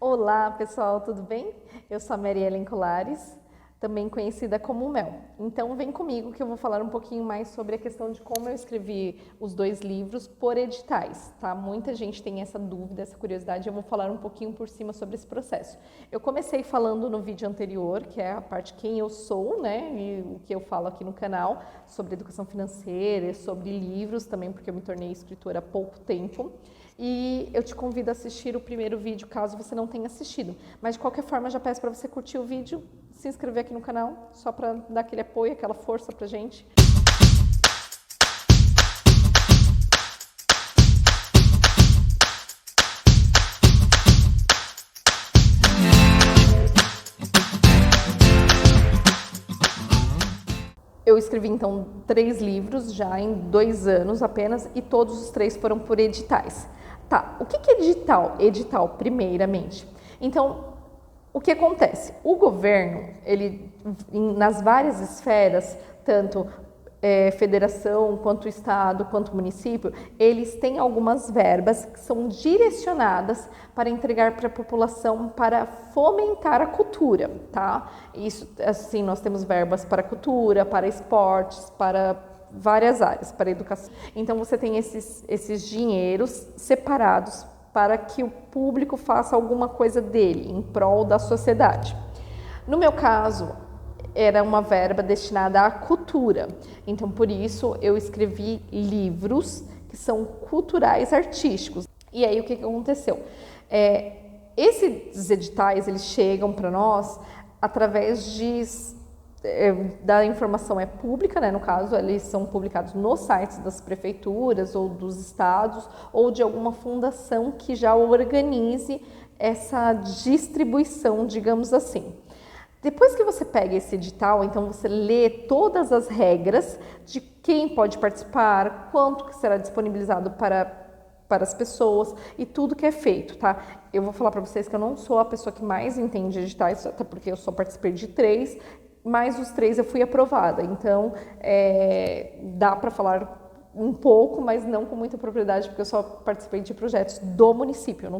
Olá, pessoal, tudo bem? Eu sou a Mariellen Colares, também conhecida como Mel. Então, vem comigo que eu vou falar um pouquinho mais sobre a questão de como eu escrevi os 2 livros por editais, tá? Muita gente tem essa dúvida, essa curiosidade, eu vou falar um pouquinho por cima sobre esse processo. Eu comecei falando no vídeo anterior, que é a parte quem eu sou, né? E o que eu falo aqui no canal, sobre educação financeira, sobre livros também, porque eu me tornei escritora há pouco tempo. E eu te convido a assistir o primeiro vídeo, caso você não tenha assistido. Mas, de qualquer forma, já peço para você curtir o vídeo, se inscrever aqui no canal, só para dar aquele apoio, aquela força pra gente. Eu escrevi, então, 3 livros já em 2 anos apenas e todos os 3 foram por editais. Tá, o que é edital? Edital, primeiramente. Então, o que acontece? O governo, ele, nas várias esferas, tanto federação, quanto estado, quanto município, eles têm algumas verbas que são direcionadas para entregar para a população para fomentar a cultura, tá? Isso, assim, nós temos verbas para cultura, para esportes, para várias áreas, para educação. Então, você tem esses dinheiros separados para que o público faça alguma coisa dele, em prol da sociedade. No meu caso, era uma verba destinada à cultura. Então, por isso, eu escrevi livros que são culturais artísticos. E aí, o que aconteceu? Esses editais, eles chegam para nós através da informação é pública, né? No caso, eles são publicados nos sites das prefeituras ou dos estados ou de alguma fundação que já organize essa distribuição, digamos assim. Depois que você pega esse edital, então você lê todas as regras de quem pode participar, quanto que será disponibilizado para as pessoas e tudo que é feito, tá? Eu vou falar para vocês que eu não sou a pessoa que mais entende editais, até porque eu só participei de 3, mas os 3 eu fui aprovada, então dá para falar um pouco, mas não com muita propriedade, porque eu só participei de projetos do município, eu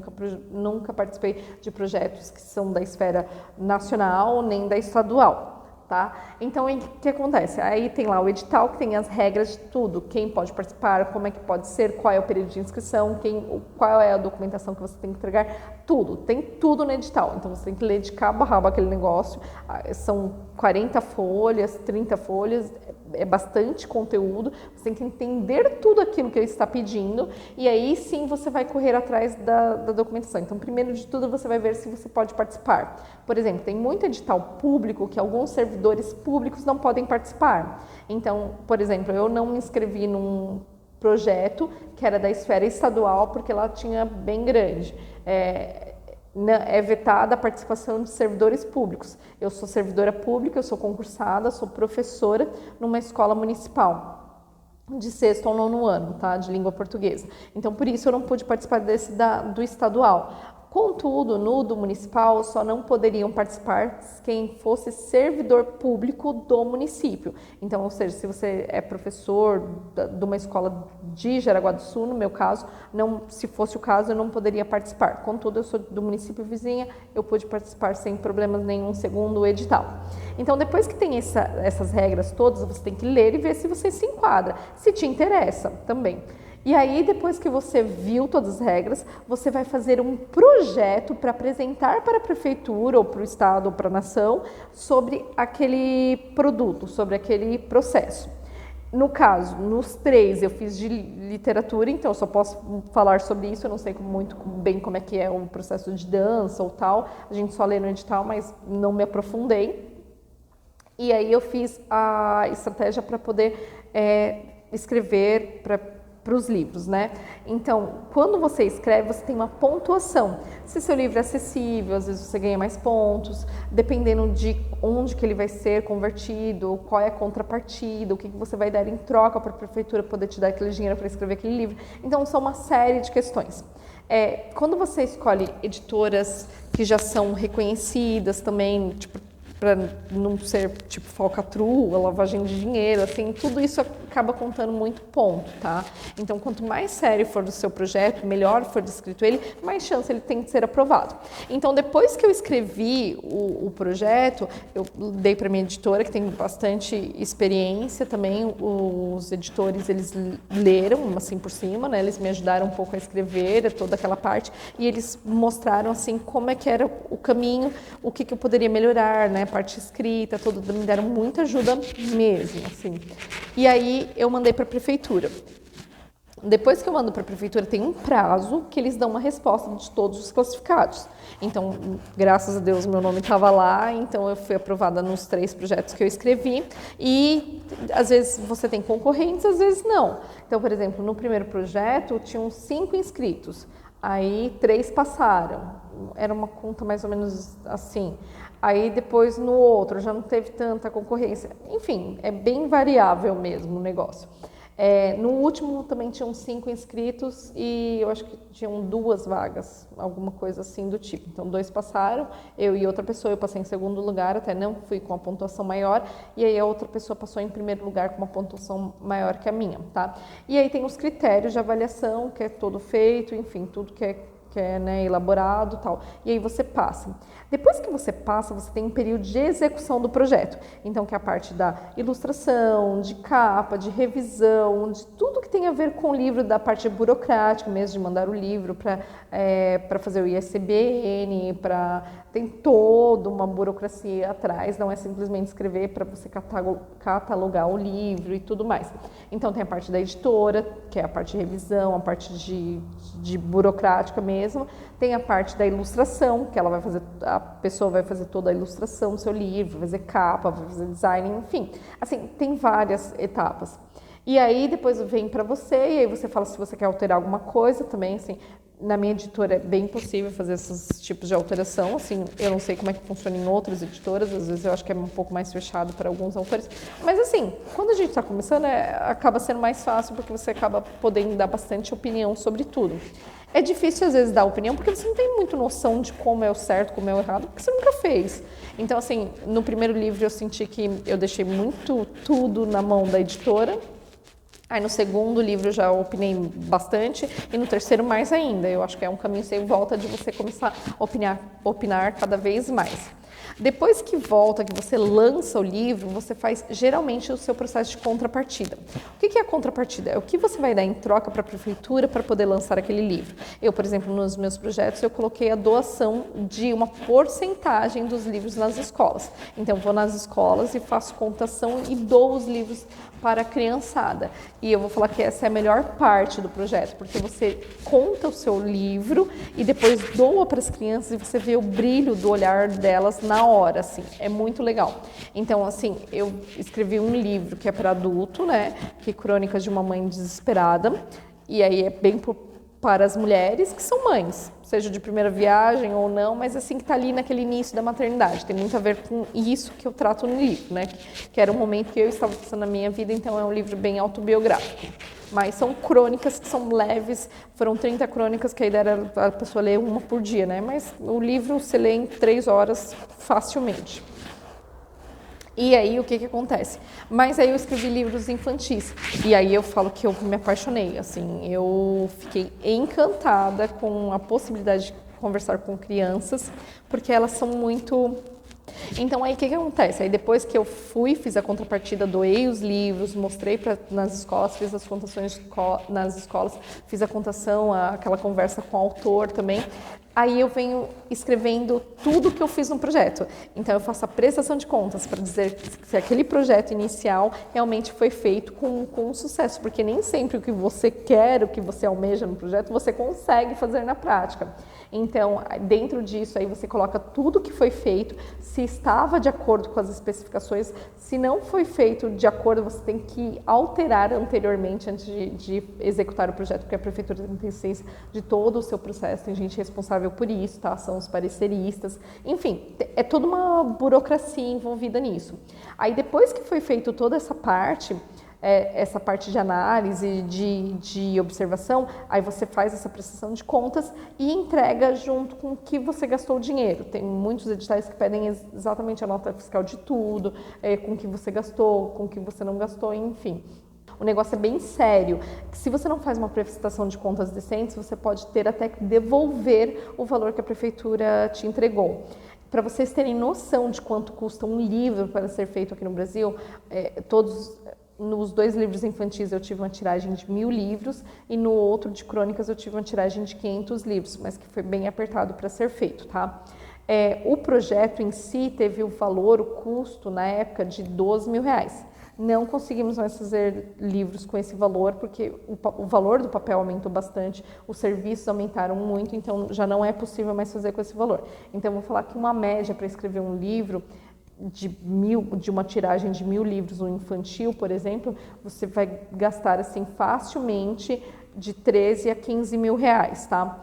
nunca participei de projetos que são da esfera nacional, nem da estadual. Tá? Então, o que acontece? Aí tem lá o edital, que tem as regras de tudo, quem pode participar, como é que pode ser, qual é o período de inscrição, qual é a documentação que você tem que entregar, tudo, tem tudo no edital. Então, você tem que ler de cabo a rabo aquele negócio, são 40 folhas, 30 folhas, é bastante conteúdo, você tem que entender tudo aquilo que ele está pedindo e aí sim você vai correr atrás da documentação. Então, primeiro de tudo, você vai ver se você pode participar. Por exemplo, tem muito edital público que alguns servidores públicos não podem participar. Então, por exemplo, eu não me inscrevi num projeto que era da esfera estadual porque lá tinha bem grande. É vetada a participação de servidores públicos. Eu sou servidora pública, eu sou concursada, sou professora numa escola municipal de 6º ao 9º ano, tá? De língua portuguesa. Então, por isso eu não pude participar do estadual. Contudo, no do municipal só não poderiam participar quem fosse servidor público do município. Então, ou seja, se você é professor de uma escola de Jaraguá do Sul, no meu caso, se fosse o caso, eu não poderia participar. Contudo, eu sou do município vizinha, eu pude participar sem problemas nenhum, segundo o edital. Então, depois que tem essas regras todas, você tem que ler e ver se você se enquadra, se te interessa também. E aí, depois que você viu todas as regras, você vai fazer um projeto para apresentar para a prefeitura, ou para o estado, ou para a nação, sobre aquele produto, sobre aquele processo. No caso, nos 3 eu fiz de literatura, então eu só posso falar sobre isso, eu não sei muito bem como é que é o processo de dança ou tal, a gente só lê no edital, mas não me aprofundei. E aí eu fiz a estratégia para poder escrever para os livros, né? Então, quando você escreve, você tem uma pontuação. Se seu livro é acessível, às vezes você ganha mais pontos, dependendo de onde que ele vai ser convertido, qual é a contrapartida, o que você vai dar em troca para a prefeitura poder te dar aquele dinheiro para escrever aquele livro. Então, são uma série de questões. Quando você escolhe editoras que já são reconhecidas também, tipo para não ser tipo falcatrua, lavagem de dinheiro, assim, tudo isso acaba contando muito ponto, tá? Então, quanto mais sério for o seu projeto, melhor for descrito ele, mais chance ele tem de ser aprovado. Então, depois que eu escrevi o projeto, eu dei para minha editora, que tem bastante experiência também, os editores, eles leram, assim, por cima, né? Eles me ajudaram um pouco a escrever toda aquela parte, e eles mostraram, assim, como é que era o caminho, o que eu poderia melhorar, né? A parte escrita, tudo, me deram muita ajuda mesmo, assim. E aí eu mandei para a prefeitura. Depois que eu mando para a prefeitura, tem um prazo que eles dão uma resposta de todos os classificados. Então, graças a Deus, meu nome estava lá, então eu fui aprovada nos 3 projetos que eu escrevi. E, às vezes, você tem concorrentes, às vezes não. Então, por exemplo, no primeiro projeto, tinham 5 inscritos. Aí, 3 passaram. Era uma conta mais ou menos assim. Aí, depois, no outro, já não teve tanta concorrência. Enfim, é bem variável mesmo o negócio. No último também tinham 5 inscritos e eu acho que tinham 2 vagas, alguma coisa assim do tipo. Então 2 passaram, eu e outra pessoa, eu passei em segundo lugar, até não fui com a pontuação maior, e aí a outra pessoa passou em primeiro lugar com uma pontuação maior que a minha, tá? E aí tem os critérios de avaliação, que é todo feito, enfim, tudo que é né, elaborado e tal. E aí você passa. Depois que você passa, você tem um período de execução do projeto. Então, que é a parte da ilustração, de capa, de revisão, de tudo que tem a ver com o livro, da parte burocrática mesmo, de mandar o livro para fazer o ISBN, tem toda uma burocracia atrás, não é simplesmente escrever para você catalogar o livro e tudo mais. Então, tem a parte da editora, que é a parte de revisão, a parte de burocrática mesmo, tem a parte da ilustração, que a pessoa vai fazer toda a ilustração do seu livro, vai fazer capa, vai fazer design, enfim. Assim, tem várias etapas. E aí, depois vem para você, e aí você fala se você quer alterar alguma coisa também, assim. Na minha editora é bem possível fazer esses tipos de alteração, assim, eu não sei como é que funciona em outras editoras, às vezes eu acho que é um pouco mais fechado para alguns autores, mas assim, quando a gente está começando, acaba sendo mais fácil porque você acaba podendo dar bastante opinião sobre tudo. É difícil às vezes dar opinião porque você não tem muito noção de como é o certo, como é o errado, porque você nunca fez. Então assim, no primeiro livro eu senti que eu deixei muito tudo na mão da editora. Aí no segundo livro eu já opinei bastante e no terceiro mais ainda. Eu acho que é um caminho sem volta de você começar a opinar cada vez mais. Depois que volta, que você lança o livro, você faz geralmente o seu processo de contrapartida. O que é a contrapartida? É o que você vai dar em troca para a prefeitura para poder lançar aquele livro. Eu, por exemplo, nos meus projetos, eu coloquei a doação de uma porcentagem dos livros nas escolas. Então, vou nas escolas e faço contação e dou os livros para a criançada. E eu vou falar que essa é a melhor parte do projeto, porque você conta o seu livro e depois doa para as crianças e você vê o brilho do olhar delas na hora, assim, é muito legal. Então, assim, eu escrevi um livro que é para adulto, né, que é Crônicas de uma Mãe Desesperada, e aí é bem para as mulheres que são mães, seja de primeira viagem ou não, mas assim que está ali naquele início da maternidade, tem muito a ver com isso que eu trato no livro, né, que era um momento que eu estava passando na minha vida, então é um livro bem autobiográfico. Mas são crônicas que são leves, foram 30 crônicas, que a ideia era a pessoa ler uma por dia, né? Mas o livro se lê em 3 horas facilmente. E aí, o que acontece? Mas aí eu escrevi livros infantis, e aí eu falo que eu me apaixonei, assim, eu fiquei encantada com a possibilidade de conversar com crianças, porque elas são muito... Então, aí, o que acontece? Aí, depois que eu fiz a contrapartida, doei os livros, mostrei nas escolas, fiz as contações nas escolas, fiz a contação, aquela conversa com o autor também. Aí, eu venho escrevendo tudo que eu fiz no projeto. Então, eu faço a prestação de contas para dizer se aquele projeto inicial realmente foi feito com sucesso, porque nem sempre o que você quer, o que você almeja no projeto, você consegue fazer na prática. Então, dentro disso, aí você coloca tudo que foi feito, se estava de acordo com as especificações, se não foi feito de acordo, você tem que alterar anteriormente antes de executar o projeto, porque a prefeitura tem ciência de todo o seu processo, tem gente responsável por isso, tá? São os pareceristas, enfim, é toda uma burocracia envolvida nisso. Aí depois que foi feito toda essa parte, essa parte de análise, de observação, aí você faz essa prestação de contas e entrega junto com o que você gastou o dinheiro. Tem muitos editais que pedem exatamente a nota fiscal de tudo, com o que você gastou, com o que você não gastou, enfim. O negócio é bem sério. Se você não faz uma prestação de contas decentes, você pode ter até que devolver o valor que a prefeitura te entregou. Para vocês terem noção de quanto custa um livro para ser feito aqui no Brasil, nos 2 livros infantis eu tive uma tiragem de 1.000 livros e no outro de crônicas eu tive uma tiragem de 500 livros, mas que foi bem apertado para ser feito, tá? O projeto em si teve o custo na época de R$12.000. Não conseguimos mais fazer livros com esse valor, porque o valor do papel aumentou bastante, os serviços aumentaram muito, então já não é possível mais fazer com esse valor. Então, eu vou falar que uma média para escrever um livro de uma tiragem de 1.000 livros, um infantil, por exemplo, você vai gastar assim facilmente de 13 a 15 mil reais, tá?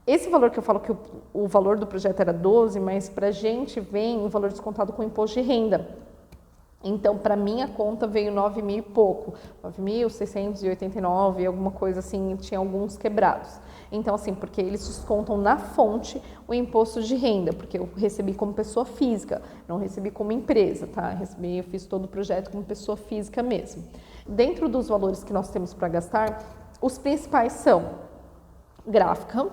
Esse valor que eu falo que o valor do projeto era 12, mas para a gente vem um valor descontado com imposto de renda. Então, para minha conta veio 9.000 e pouco, 9.689, alguma coisa assim, tinha alguns quebrados. Então, assim, porque eles descontam na fonte o imposto de renda, porque eu recebi como pessoa física, não recebi como empresa, tá? Eu fiz todo o projeto como pessoa física mesmo. Dentro dos valores que nós temos para gastar, os principais são gráfica,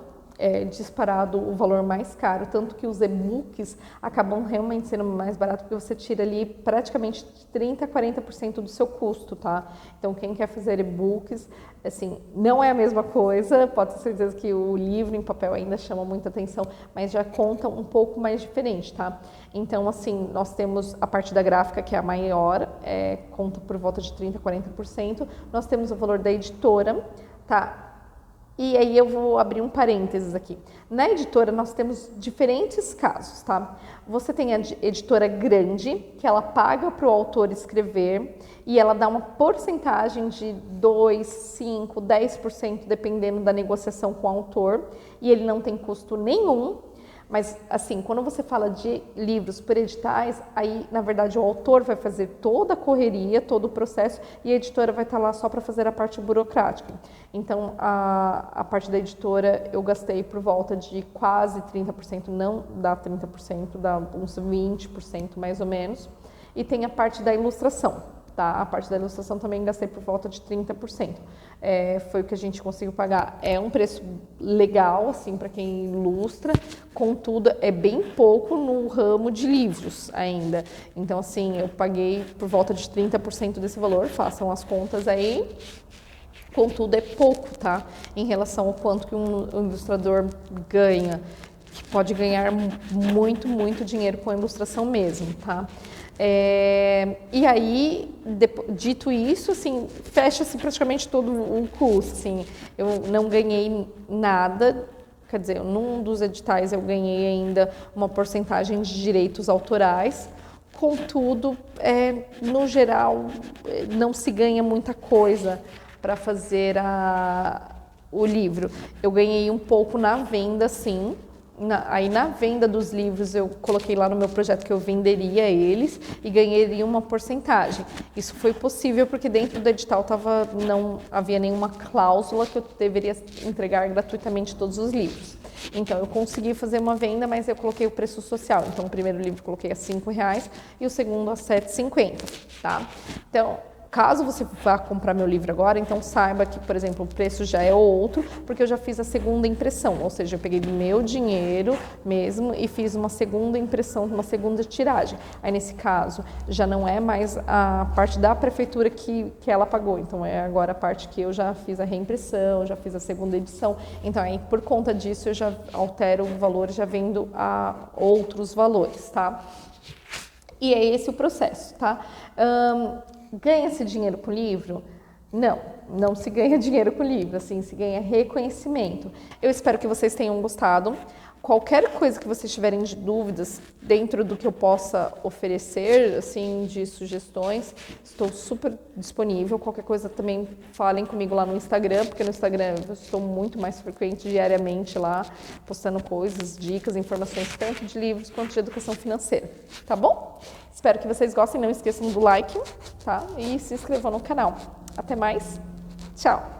disparado o valor mais caro, tanto que os e-books acabam realmente sendo mais barato, porque você tira ali praticamente 30% a 40% do seu custo, tá? Então, quem quer fazer e-books, assim, não é a mesma coisa, pode ter certeza que o livro em papel ainda chama muita atenção, mas já conta um pouco mais diferente, tá? Então, assim, nós temos a parte da gráfica, que é a maior, conta por volta de 30% a 40%, nós temos o valor da editora, tá? E aí eu vou abrir um parênteses aqui. Na editora nós temos diferentes casos, tá? Você tem a editora grande, que ela paga para o autor escrever e ela dá uma porcentagem de 2%, 5%, 10%, dependendo da negociação com o autor, e ele não tem custo nenhum. Mas, assim, quando você fala de livros por editais, aí, na verdade, o autor vai fazer toda a correria, todo o processo, e a editora vai estar lá só para fazer a parte burocrática. Então, a parte da editora, eu gastei por volta de quase 30%, não dá 30%, dá uns 20% mais ou menos. E tem a parte da ilustração, tá? A parte da ilustração também gastei por volta de 30%. Foi o que a gente conseguiu pagar. É um preço legal, assim, para quem ilustra, contudo, é bem pouco no ramo de livros ainda. Então, assim, eu paguei por volta de 30% desse valor, façam as contas aí. Contudo, é pouco, tá? Em relação ao quanto que um ilustrador ganha, que pode ganhar muito, muito dinheiro com a ilustração mesmo, tá? E aí, dito isso, assim, fecha-se praticamente todo o custo, assim, eu não ganhei nada, quer dizer, num dos editais eu ganhei ainda uma porcentagem de direitos autorais, contudo, no geral, não se ganha muita coisa para fazer o livro. Eu ganhei um pouco na venda, sim. Aí na venda dos livros eu coloquei lá no meu projeto que eu venderia eles e ganharia uma porcentagem. Isso foi possível porque dentro do edital não havia nenhuma cláusula que eu deveria entregar gratuitamente todos os livros. Então eu consegui fazer uma venda, mas eu coloquei o preço social. Então o primeiro livro eu coloquei a R$5 e o segundo a R$7,50, tá? Então, caso você vá comprar meu livro agora, então saiba que, por exemplo, o preço já é outro, porque eu já fiz a segunda impressão, ou seja, eu peguei do meu dinheiro mesmo e fiz uma segunda impressão, uma segunda tiragem. Aí, nesse caso, já não é mais a parte da prefeitura que ela pagou, então é agora a parte que eu já fiz a reimpressão, já fiz a segunda edição. Então, aí, por conta disso, eu já altero o valor, já vendo a outros valores, tá? E é esse o processo, tá? Ganha-se dinheiro com o livro? Não se ganha dinheiro com livro, assim, se ganha reconhecimento. Eu espero que vocês tenham gostado. Qualquer coisa que vocês tiverem de dúvidas dentro do que eu possa oferecer, assim, de sugestões, estou super disponível. Qualquer coisa também falem comigo lá no Instagram, porque no Instagram eu estou muito mais frequente diariamente lá, postando coisas, dicas, informações, tanto de livros quanto de educação financeira, tá bom? Espero que vocês gostem, não esqueçam do like, tá? E se inscrevam no canal. Até mais, tchau!